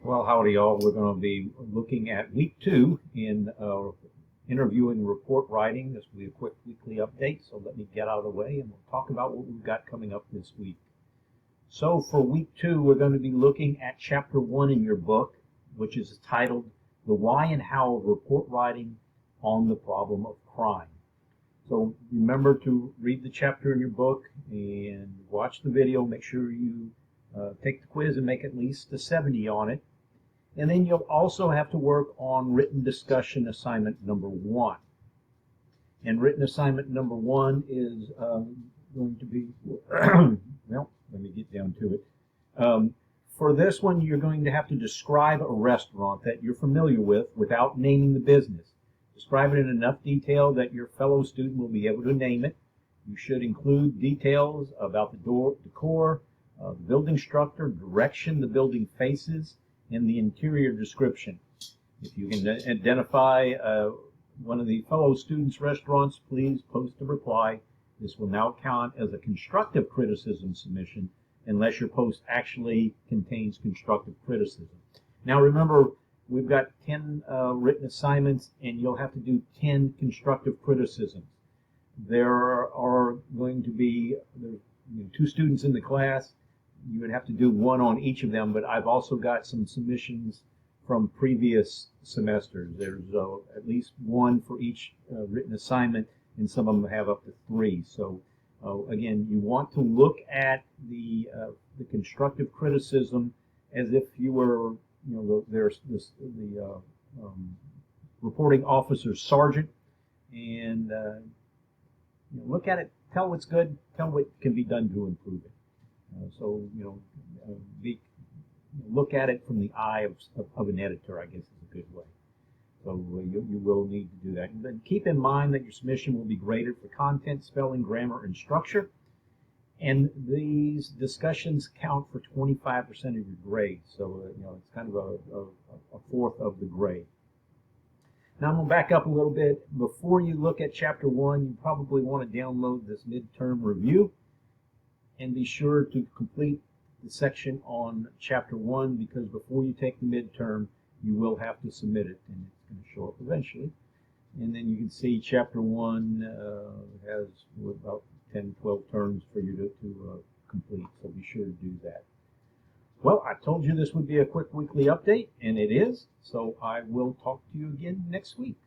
Well, howdy, y'all. We're going to be looking at week 2 in interviewing report writing. This will be a quick weekly update, so let me get out of the way and we'll talk about what we've got coming up this week. So for week 2, we're going to be looking at chapter 1 in your book, which is titled The Why and How of Report Writing on the Problem of Crime. So remember to read the chapter in your book and watch the video. Make sure you take the quiz and make at least a 70 on it. And then you'll also have to work on written discussion assignment number 1. And written assignment number 1 is going to be, well, let me get down to it. For this one, you're going to have to describe a restaurant that you're familiar with without naming the business. Describe it in enough detail that your fellow student will be able to name it. You should include details about the decor, the building structure, direction the building faces, and the interior description. If you can identify one of the fellow students' restaurants, please post a reply. This will now count as a constructive criticism submission unless your post actually contains constructive criticism. Now remember, we've got 10 written assignments, and you'll have to do 10 constructive criticisms. There are going to be 2 students in the class. You would have to do 1 on each of them, but I've also got some submissions from previous semesters. There's at least 1 for each written assignment, and some of them have up to 3. So again, you want to look at the constructive criticism as if you were, the reporting officer's sergeant, and look at it, tell what's good, tell what can be done to improve it. Look at it from the eye of an editor, I guess is a good way. So you will need to do that. And then keep in mind that your submission will be graded for content, spelling, grammar, and structure. And these discussions count for 25% of your grade. So it's kind of a fourth of the grade. Now I'm going to back up a little bit. Before you look at chapter 1, you probably want to download this midterm review. And be sure to complete the section on chapter 1, because before you take the midterm, you will have to submit it, and it's going to show up eventually. And then you can see chapter 1 has about 10, 12 terms for you to complete, so be sure to do that. Well, I told you this would be a quick weekly update, and it is, so I will talk to you again next week.